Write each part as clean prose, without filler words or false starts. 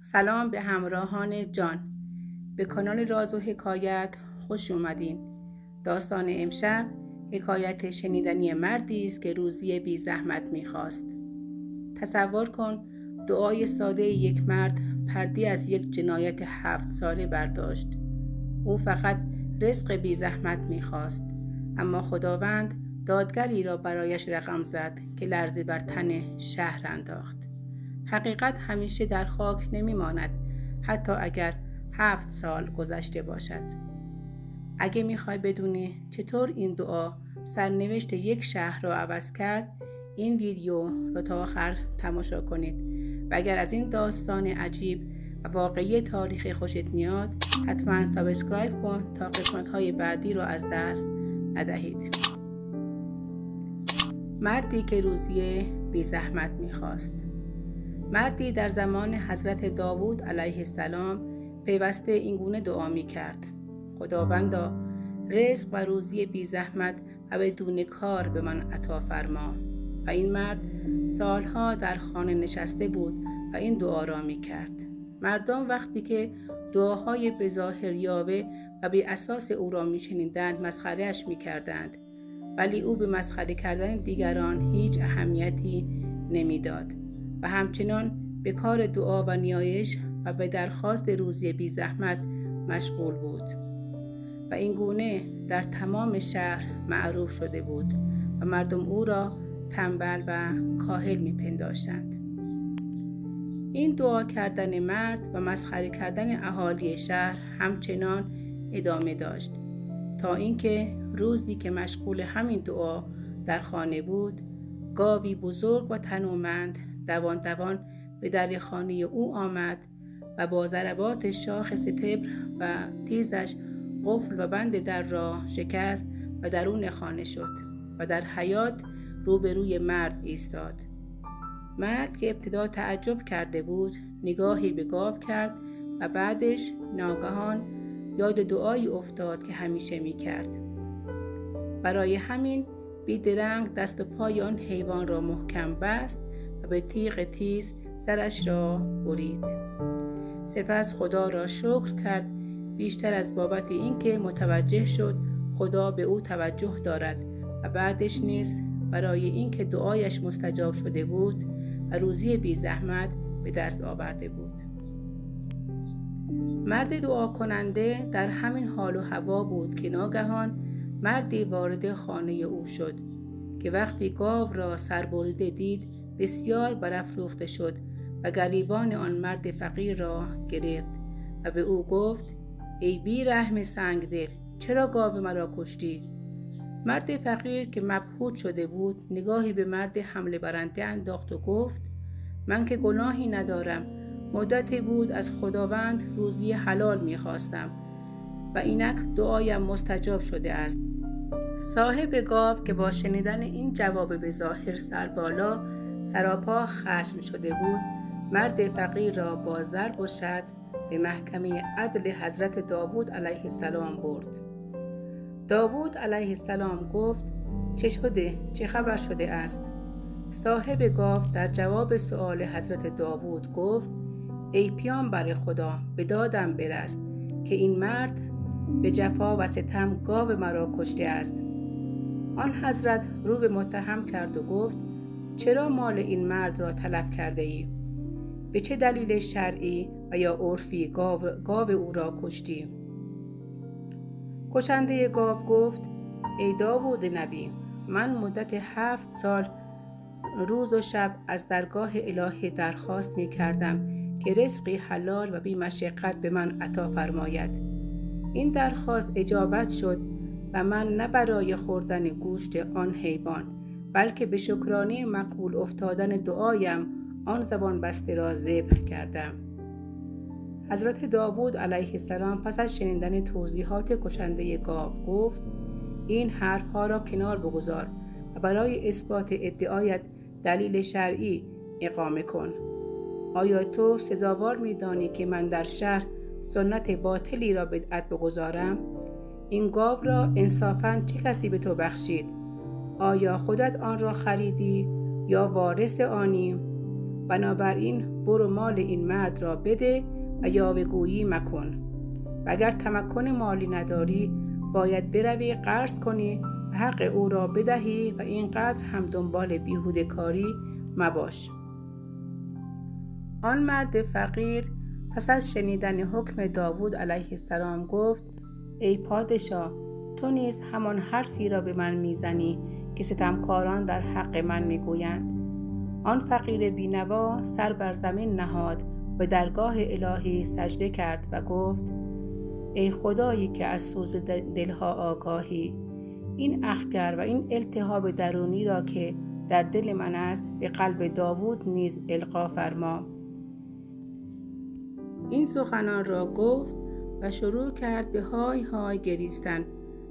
سلام به همراهان جان. به کانال راز و حکایت خوش اومدین. داستان امشب حکایت شنیدنی مردی است که روزی بی زحمت میخواست. تصور کن دعای ساده یک مرد پردی از یک جنایت 7 ساله برداشت. او فقط رزق بی زحمت میخواست، اما خداوند دادگری را برایش رقم زد که لرزی بر تن شهر انداخت. حقیقت همیشه در خاک نمیماند، حتی اگر 7 سال گذشته باشد. اگه میخوای بدونی چطور این دعا سرنوشت یک شهر را عوض کرد، این ویدیو رو تا آخر تماشا کنید و اگر از این داستان عجیب و واقعی تاریخی خوشت میاد حتما سابسکرایب کن تا قسمت‌های بعدی رو از دست ندهید. مردی که روزی بی زحمت میخواست. مردی در زمان حضرت داوود علیه السلام پیوسته اینگونه دعا میکرد: خداوندا رزق و روزی بی زحمت و بدون کار به من عطا فرما. و این مرد سالها در خانه نشسته بود و این دعا را میکرد. مردم وقتی که دعاهای بظاهر یاوه و بی اساس او را میشنیدند مسخره‌اش میکردند، ولی او به مسخره کردن دیگران هیچ اهمیتی نمیداد و همچنان به کار دعا و نیایش و به درخواست روزی بی زحمت مشغول بود و این گونه در تمام شهر معروف شده بود و مردم او را تنبل و کاهل میپنداشتند. این دعا کردن مرد و مسخره کردن اهالی شهر همچنان ادامه داشت تا اینکه روزی که مشغول همین دعا در خانه بود، گاوی بزرگ و تنومند دوان دوان به در خانه او آمد و با ضربات شاخ ستبر و تیزش قفل و بند در را شکست و درون خانه شد و در حیاط روبروی مرد ایستاد. مرد که ابتدا تعجب کرده بود نگاهی به گاو کرد و بعدش ناگهان یاد دعایی افتاد که همیشه می کرد. برای همین بیدرنگ دست و پای آن حیوان را محکم بست و به تیغ تیز سرش را برید. سپس خدا را شکر کرد، بیشتر از بابت اینکه متوجه شد خدا به او توجه دارد و بعدش نیز برای اینکه دعایش مستجاب شده بود و روزی بی زحمت به دست آورده بود. مرد دعا کننده در همین حال و هوا بود که ناگهان مردی وارد خانه او شد که وقتی گاو را سربریده دید بسیار برافروخته شد و گریبان آن مرد فقیر را گرفت و به او گفت: ای بی رحم سنگدل، چرا گاو مرا کشتی؟ مرد فقیر که مبهوت شده بود نگاهی به مرد حمله برنده انداخت و گفت: من که گناهی ندارم، مدتی بود از خداوند روزی حلال میخواستم و اینک دعایم مستجاب شده است. صاحب گاو که با شنیدن این جواب به ظاهر سربالا سراپا خشم شده بود، مرد فقیر را با ضرب و شتم به محکمه عدل حضرت داوود علیه السلام برد. داوود علیه السلام گفت: چه شده؟ چه خبر شده است؟ صاحب گاو در جواب سؤال حضرت داوود گفت: ای پیامبر خدا، به دادم برس که این مرد به جفا و ستم گاو مرا کشته است. آن حضرت رو به متهم کرد و گفت: چرا مال این مرد را تلف کرده ای؟ به چه دلیل شرعی و یا عرفی گاو او را کشتی؟ کشنده گاو گفت: ای داوود نبی، من مدت 7 سال روز و شب از درگاه الهی درخواست می کردم که رزقی حلال و بی مشقت به من عطا فرماید. این درخواست اجابت شد و من نه برای خوردن گوشت آن حیوان بلکه به شکرانه مقبول افتادن دعایم آن زبان بسته را ذبح کردم. حضرت داوود علیه السلام پس از شنیدن توضیحات کشنده گاو گفت: این حرفها را کنار بگذار و برای اثبات ادعایت دلیل شرعی اقامه کن. آیا تو سزاوار می‌دانی که من در شهر سنت باطلی را بدعت بگذارم؟ این گاو را انصافاً چه کسی به تو بخشید؟ آیا خودت آن را خریدی یا وارث آنی؟ بنابراین برو مال این مرد را بده و یاوه‌گویی مکن. و اگر تمکن مالی نداری باید بروی قرض کنی و حق او را بدهی و اینقدر هم دنبال بیهوده کاری مباش. آن مرد فقیر پس از شنیدن حکم داوود علیه السلام گفت: ای پادشاه، تو نیز همان حرفی را به من میزنی که ستمکاران در حق من میگویند. آن فقیر بینوا سر بر زمین نهاد و درگاه الهی سجده کرد و گفت: ای خدایی که از سوز دلها آگاهی، این اخگر و این التهاب درونی را که در دل من است به قلب داوود نیز القا فرما. این سخنان را گفت و شروع کرد به های های گریستن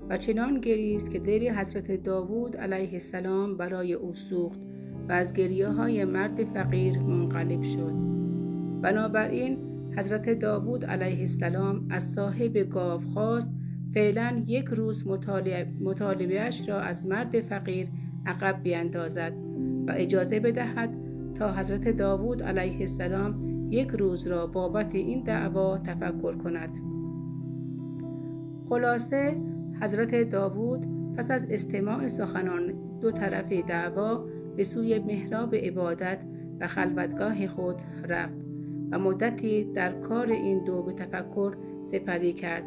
و چنان گریست که دل حضرت داوود علیه السلام برای او سوخت و از گریه های مرد فقیر منقلب شد. بنابراین حضرت داوود علیه السلام از صاحب گاو خواست فعلا 1 روز مطالبه‌اش را از مرد فقیر عقب بیندازد و اجازه بدهد تا حضرت داوود علیه السلام 1 روز را بابت این دعوا تفکر کند. خلاصه حضرت داوود پس از استماع سخنان دو طرف دعوا به سوی محراب عبادت و خلوتگاه خود رفت و مدتی در کار این دو به تفکر سپری کرد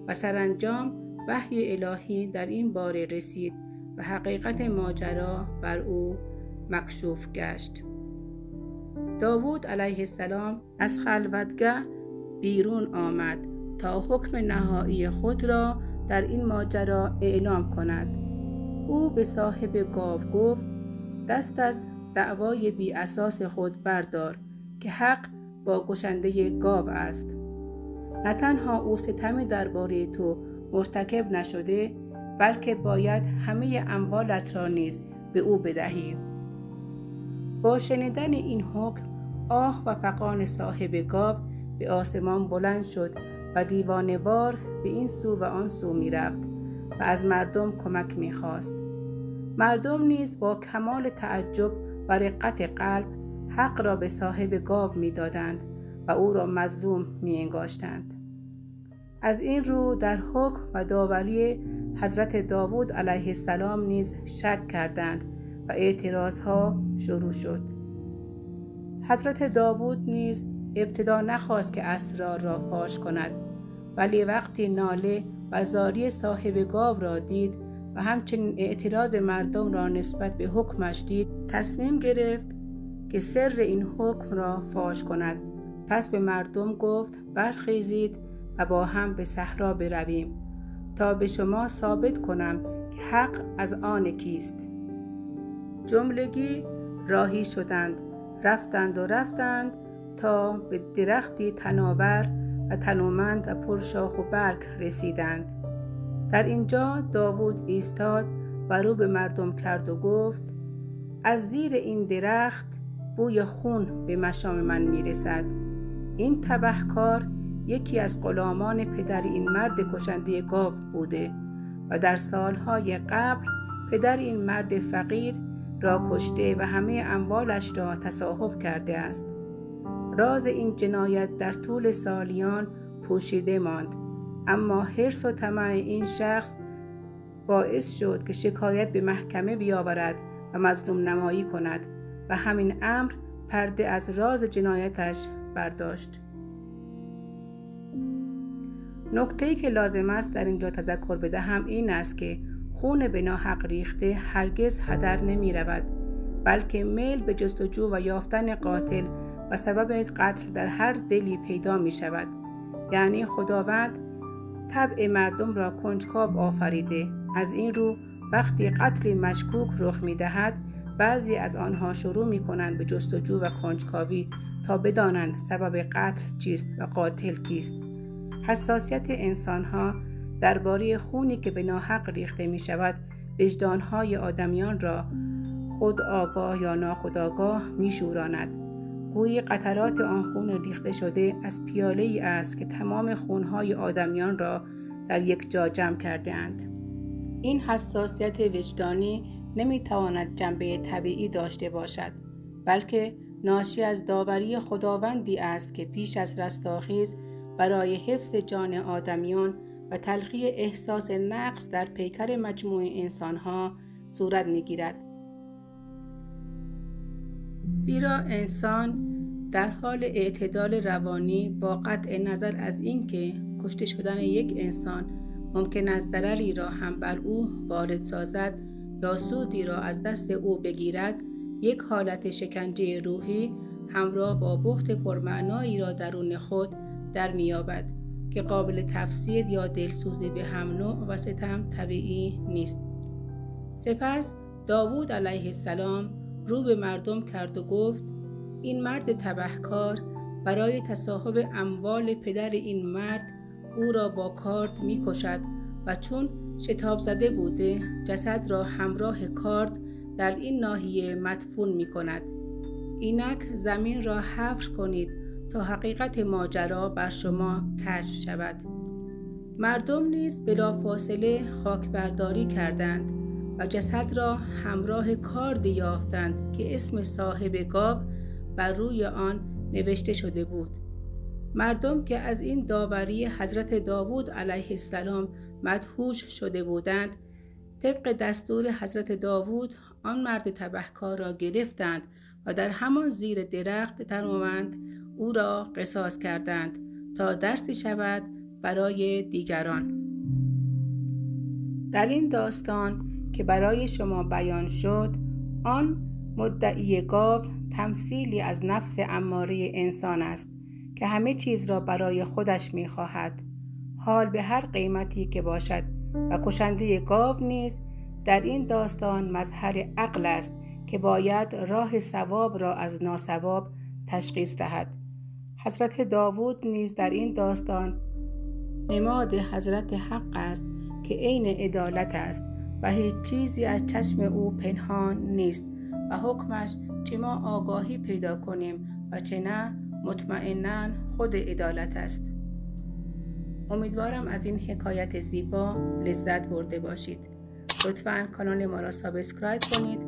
و سرانجام وحی الهی در این باره رسید و حقیقت ماجرا بر او مکشوف گشت. داوود علیه السلام از خلوتگاه بیرون آمد تا حکم نهایی خود را در این ماجرا اعلام کند. او به صاحب گاو گفت: دست از دعوای بی اساس خود بردار که حق با گشنده گاو است. نه تنها او ستمی درباره تو مرتکب نشده، بلکه باید همه اموالت را نیز به او بدهی. با شنیدن این حکم آه و فغان صاحب گاو به آسمان بلند شد و دیوانه‌وار به این سو و آن سو می رفت و از مردم کمک می خواست. مردم نیز با کمال تعجب و رقت قلب حق را به صاحب گاو می دادند و او را مظلوم می انگاشتند. از این رو در حکم و داوری حضرت داوود علیه السلام نیز شک کردند و اعتراضها شروع شد. حضرت داوود نیز ابتدا نخواست که اسرار را فاش کند، ولی وقتی ناله و زاری صاحب گاو را دید و همچنین اعتراض مردم را نسبت به حکمش دید، تصمیم گرفت که سر این حکم را فاش کند. پس به مردم گفت: برخیزید و با هم به صحرا برویم تا به شما ثابت کنم که حق از آن کیست. جملگی راهی شدند، رفتند تا به درختی تناور و تنومند و پرشاخ و برگ رسیدند. در اینجا داوود ایستاد و رو به مردم کرد و گفت: از زیر این درخت بوی خون به مشام من میرسد. این تبهکار یکی از غلامان پدر این مرد کشنده گاو بوده و در سالهای قبل پدر این مرد فقیر را کشته و همه اموالش را تصاحب کرده است. راز این جنایت در طول سالیان پوشیده ماند، اما حرص و طمع این شخص باعث شد که شکایت به محکمه بیاورد و مظلوم نمایی کند و همین امر پرده از راز جنایتش برداشت. نکته‌ای که لازم است در اینجا تذکر بدهم این است که خون به ناحق ریخته هرگز هدر نمی رود، بلکه میل به جستجو و یافتن قاتل و سبب قتل در هر دلی پیدا می شود. یعنی خداوند طبع مردم را کنجکاو آفریده. از این رو وقتی قتل مشکوک رخ می دهد، بعضی از آنها شروع می کنند به جستجو و کنجکاوی تا بدانند سبب قتل چیست و قاتل کیست. حساسیت انسانها درباره خونی که به ناحق ریخته می شود وجدانهای آدمیان را خود آگاه یا ناخودآگاه می شوراند. گویی قطرات آن خون ریخته شده از پیاله ای است که تمام خونهای آدمیان را در یک جا جمع کرده اند. این حساسیت وجدانی نمی تواند جنبه طبیعی داشته باشد، بلکه ناشی از داوری خداوندی است که پیش از رستاخیز برای حفظ جان آدمیان و تلخی احساس نقص در پیکر مجموع انسانها صورت می‌گیرد. زیرا انسان در حال اعتدال روانی با قطع نظر از اینکه کشته شدن یک انسان ممکن است ضرری را هم بر او وارد سازد یا سودی را از دست او بگیرد، یک حالت شکنجه روحی همراه با بخت پرمعنایی را درون خود در می‌یابد که قابل تفسیر یا دلسوزی به هم نوع و ستم طبیعی نیست. سپس داوود علیه السلام رو به مردم کرد و گفت: این مرد تبهکار برای تصاحب اموال پدر این مرد او را با کارد می‌کشد و چون شتاب زده بوده جسد را همراه کارد در این ناحیه مدفون می‌کند. اینک زمین را حفر کنید تا حقیقت ماجرا بر شما کشف شود. مردم نیز بلافاصله خاک برداری کردند و جسد را همراه کارد یافتند که اسم صاحب گاو بر روی آن نوشته شده بود. مردم که از این داوری حضرت داوود علیه السلام مدهوش شده بودند، طبق دستور حضرت داوود آن مرد تبهکار را گرفتند و در همان زیر درخت تنومند او را قصاص کردند تا درسی شود برای دیگران. در این داستان که برای شما بیان شد، آن مدعی گاو تمثیلی از نفس اماره انسان است که همه چیز را برای خودش می‌خواهد، حال به هر قیمتی که باشد، و کشنده گاو نیز در این داستان مظهر عقل است که باید راه صواب را از ناصواب تشخیص دهد. حضرت داوود نیز در این داستان نماد حضرت حق است که عین عدالت است و هیچ چیزی از چشم او پنهان نیست و حکمش چه ما آگاهی پیدا کنیم و چه نه مطمئناً خود عدالت است. امیدوارم از این حکایت زیبا لذت برده باشید. لطفاً کانال ما را سابسکرایب کنید،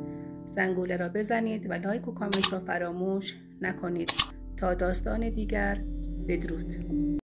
زنگوله را بزنید و لایک و کامنت را فراموش نکنید. تا داستان دیگر، بدرود.